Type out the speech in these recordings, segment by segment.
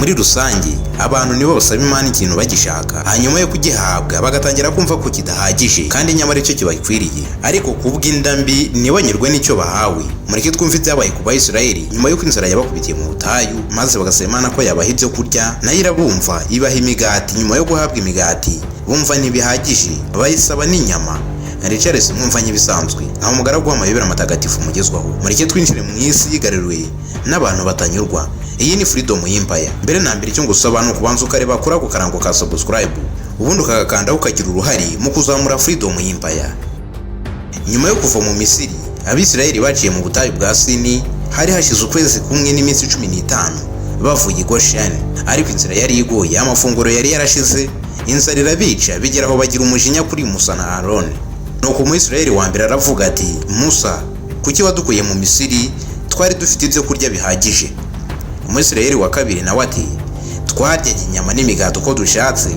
Muri rusange abantu nibo basaba Imana ikintu bagishaka, hanyuma yo kugihabwa bagatangira kumva ko kidahagije kandi nyamara icyo kibakwiriye, ariko kubw'inda mbi ntibanyurwe n'icyo bahawe. Mureke twumve ibyabaye ku Bayisiraheli nyuma y'uko inzara yabakubitiye mu butayu, maze bagasaba Imana ko yabaha ibyo kurya, nayo irabumva ibaha imigati. Nyuma yo guhabwa imigati bumva ntibihagije, bayisaba n'inyama. Charles mwumva nk'ibisanzwe aho umugaragu w'amayobera matagatifu mugezwaho. Mureke twinjire mu isi yigaruriwe n'abantu batanyurwa. Iyi ni Freedom Empire. Mbere na mbere icyo ngusaba ni ukubanza ukareba kuri ako karango ka subscribe, ubundi ukagakandaho ukagira uruhare mu kuzamura Freedom Empire. Nyuma yo kuva mu Misiri, Abisirayeli baciye mu butayu bwa Sini. Hari hashize ukwezi kumwe n'iminsi 15 bavuye i Gosheni, ariko inzira yari igoye, amafunguro yari yarashize, inzara irabica, bigeraho bagira umujinya kuri Musa na Aroni. Nuko Umwisirayeli wa mbere aravuga ati, Musa, kuki wadukuye mu Misiri? Twari dufite ibyo kurya bihagije. Umwisirayeli wa kabiri nawe ati, twaryaga inyama n'imigati uko dushatse,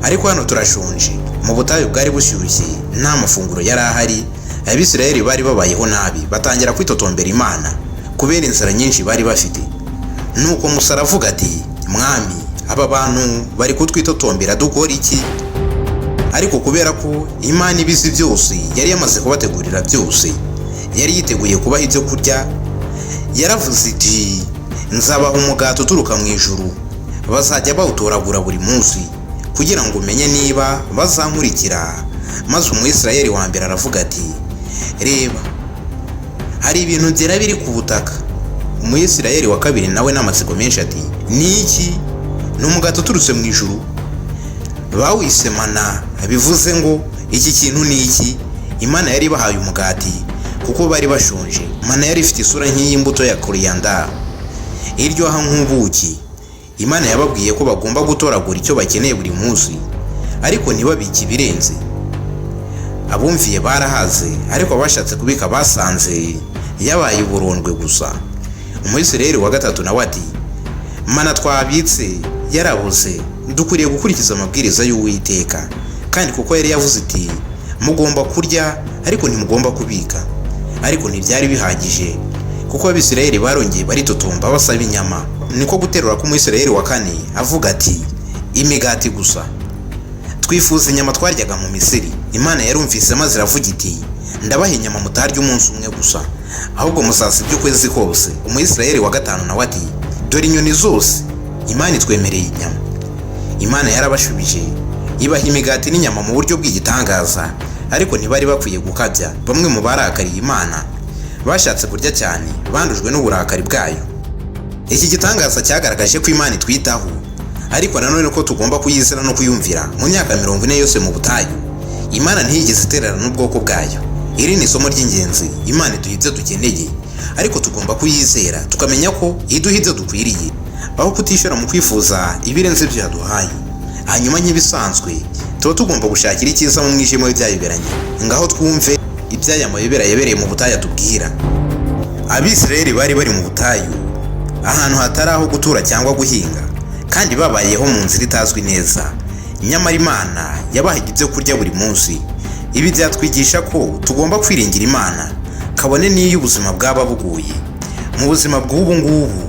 ariko hano turashonje. Mu butayu bwari bushyushye, nta mafunguro yari ahari. Abisirayeli bari babayeho nabi, batangira kwitotombera Imana kubera inzara nyinshi bari bafite. Nuko Musa aravuga ati, Mwami, aba bantu bari kutwitotombera, dukora iki? Ariko kubera ko Imana ibizi byose, yari yamaze kubategurira byose, yari yiteguye kubaha ibyo kurya, yaravuze iti, nzabaha umugati uturuka mu ijuru, bazajya bawutoragura buri munsi kugira ngo umenye niba bazankurikira. Maze Umwisirayeli wa mbere aravuga ati, reba, hari ibintu byera biri ku butaka. Umwisirayeli wa kabiri nawe n'amatsiko menshi ati, ni iki? Ni umugati uturutse mu ijuru. Bawise mana, bivuze ngo iki kintu ni iki? Imana yari bahaye umugati kuko bari bashonje. Mana yari ifite isura nk'iy'imbuto ya koriyanda iryoha nk'ubuki. Imana yababwiye ko bagomba gutoragura icyo bakeneye buri munsi, ariko ntibabike ibirenze. Abumviye barahaze, ariko abashatse kubika basanze yabaye uburondwe gusa. Umwisirayeli wa gatatu nawe ati, mana twabitse yarabuze, dukwiriye gukurikiza amabwiriza y'Uwiteka, kandi kuko yari yavuze iti, mugomba kurya ariko ntimugomba kubika. Ariko ntibyari bihagije, kuko Abisirayeli barongeye baritotomba basaba inyama. Niko guterura ku Umwisirayeli wa kane avuga ati, imigati gusa, twifuza inyama twaryaga mu Misiri. Imana yarumvise maze iravuga iti, ndabaha inyama mutarya umunsi umwe gusa, ahubwo musasa iby'ukwezi kose. Umwisirayeli wa gatanu nawe ati, dore inyoni zose, Imana itwemereye inyama. Imana yarabashubije, ibaha imigati n'inyama mu buryo bw'igitangaza, ariko ntibari bakwiye gukabya. Bamwe mu barakariye Imana bashatse kurya cyane, bandujwe n'uburakari bwayo. Iki gitangaza cyagaragaje ko Imana itwitaho, ariko nanone ko tugomba kuyizera no kuyumvira. Mu myaka 40 yose mu butayu, Imana ntiyigeze itererana n'ubwoko bwayo. Iri ni isomo ry'ingenzi. Imana iduha ibyo dukeneye, ariko tugomba kuyizera, tukamenya ko iduha ibyo dukwiriye, aho kutishora mu kwifuza ibirenze ibyo yaduhaye. Hanyuma nk'ibisanzwe tuba tugomba gushakira icyiza mu mwijima w'ibyayoberanye. Ngaho twumve iby'aya mayobera yabereye mu butayu atubwira. Abisirayeli bari mu butayu, ahantu hatari aho gutura cyangwa guhinga, kandi babayeho mu nzira itazwi neza. Nyamara Imana yabahaga ibyo kurya buri munsi. Ibi byatwigisha ko tugomba kwiringira Imana, kabone n'iyo ubuzima bwaba buguye. Mu buzima bw'ubu ngubu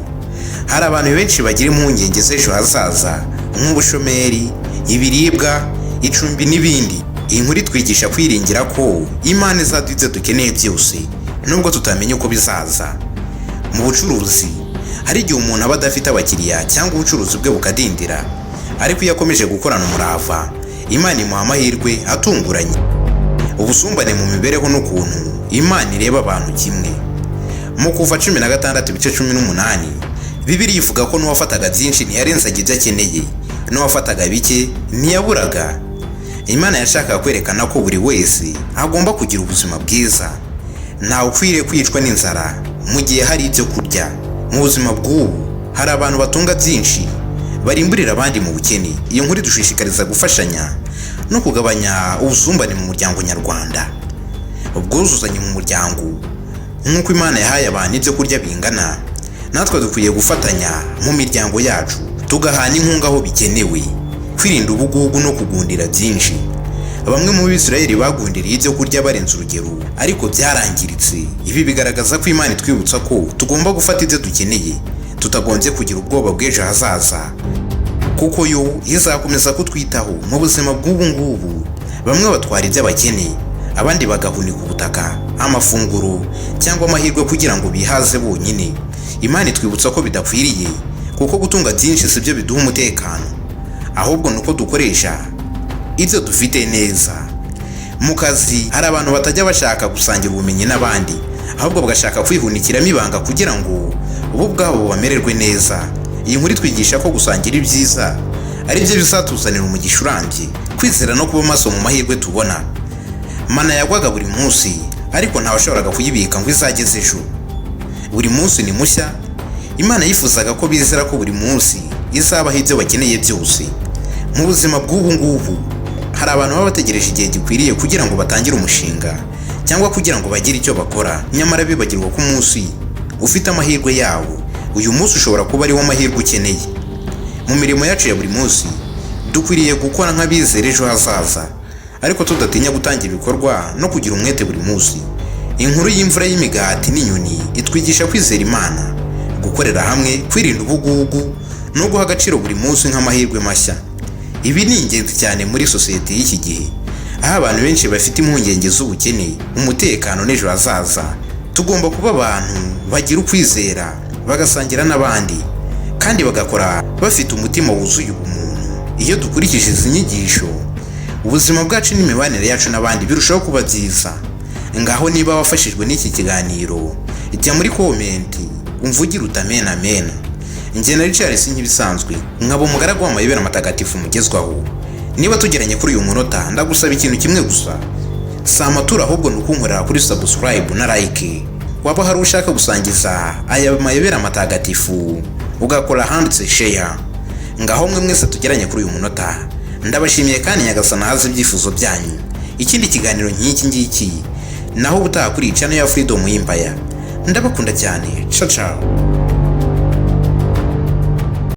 hari abantu benshi bagira impungenge z'ejo hazaza, nk'ubushomeri, ibiribwa, icumbi n'ibindi. Iyi nkuru itwigisha kwiringira ko Imana izaduha ibyo dukeneye byose, nubwo tutamenya uko bizaza. Mu bucuruzi hari igihe umuntu aba adafite abakiriya cyangwa ubucuruzi bwe bukadindira, ariko iyo akomeje gukorana umurava, Imana imuha amahirwe atunguranye. Ubusumbane mu mibereho n'ukuntu Imana ireba abantu kimwe. Mu Kuva 16:18, Bibiliya ivuga ko n'uwafataga byinshi ntiyarenzaga ibyo akeneye, n'uwafataga bike ntiyaburaga. Imana yashakaga kwerekana ko buri wese agomba kugira ubuzima bwiza. Ntawe ukwiriye kwicwa n'inzara mu gihe hari ibyo kurya. Mu buzima bw'ubu hari abantu batunga byinshi barimburira abandi mu bukene. Iyo nkuru idushishikariza gufashanya no kugabanya ubusumbane mu muryango nyarwanda. Ubwuzuzanye mu muryango, nk'uko Imana yahaye abantu ibyo kurya bingana, natwe dukwiye gufatanya mu miryango yacu, tugahana inkunga aho bikenewe, kwirinda ubugugu no kugundira byinshi. Bamwe mu Bisirayeli bagundiriye ibyo kurya barenze urugero, ariko byarangiritse. Ibi bigaragaza ko Imana itwibutsa ko tugomba gufata ibyo dukeneye tutagombye kugira ubwoba bw'ejo hazaza, kuko yo izakomeza kutwitaho mu buzima bw'ubu ngubu. Bamwe batwara iby'abakene, abandi bagahunika ubutaka, amafunguro cyangwa amahirwe kugira ngo bihaze bonyine. Imana itwibutsa ko bidakwiriye, kuko gutunga byinshi si byo biduha umutekano, ahubwo ni uko dukoresha ibyo dufite neza. Mu kazi hari abantu batajya bashaka gusangira ubumenyi n'abandi, ahubwo bagashaka kwihunikiramo ibanga kugira ngo bo ubwabo bamererwe neza. Iyi nkuru itwigisha ko gusangira ibyiza ari byo bizatuzanira umugisha urambye, kwizera no kuba maso mu mahirwe tubona. Mana yagwaga buri munsi, ariko ntawashoboraga kuyibika ngo izageze ejo. Buri munsi ni mushya. Imana yifuzaga ko bizera ko buri munsi izabaho ibyo bakeneye byose. Mu buzima bw'ubu ngubu hari abantu baba bategereje igihe gikwiriye kugira ngo batangire umushinga cyangwa kugira ngo bagire icyo bakora, nyamara bibagirwa ko umunsi ufite amahirwe yawo. Uyu munsi ushobora kuba ari wo mahirwe ukeneye. Mu mirimo yacu ya buri munsi dukwiriye gukora nk'abizera ejo hazaza, ariko tudatinya gutangira ibikorwa no kugira umwete buri munsi. Inkuru y'imvura y'imigati n'inyoni itwigisha kwizera Imana, gukorera hamwe, kwirinda ubugugu no guha agaciro buri munsi nk'amahirwe mashya. Ibi ni ingenzi cyane muri sosiyete y'iki gihe, aho abantu benshi bafite impungenge z'ubukene, umutekano n'ejo hazaza. Tugomba kuba abantu bagira ukwizera, bagasangira n'abandi, kandi bagakora bafite umutima wuzuye ubumuntu. Iyo dukurikije izi nyigisho, ubuzima bwacu n'imibanire yacu n'abandi birushaho kuba byiza. Ngaho niba wafashijwe n'iki kiganiro, jya muri komenti umvugire utamena amena. Njye na Richard nk'ibisanzwe nkaba umugaragu w'amayobera matagatifu mugezwaho. Niba tugeranye kuri uyu munota, ndagusaba ikintu kimwe gusa, si amatura ahubwo ni ukunkorera kuri subscribe na like. Waba hari ushaka gusangiza aya mayobera matagatifu, ugakora handitse share. Ngaho mwe mwese tugeranye kuri uyu munota, ndabashimiye kandi nyagasana haze ibyifuzo byanyu. Ikindi kiganiro nk'iki ngiki naho ubutaha kuri channel ya Freedom Empire. Ndabakunda cyane. Ciao ciao.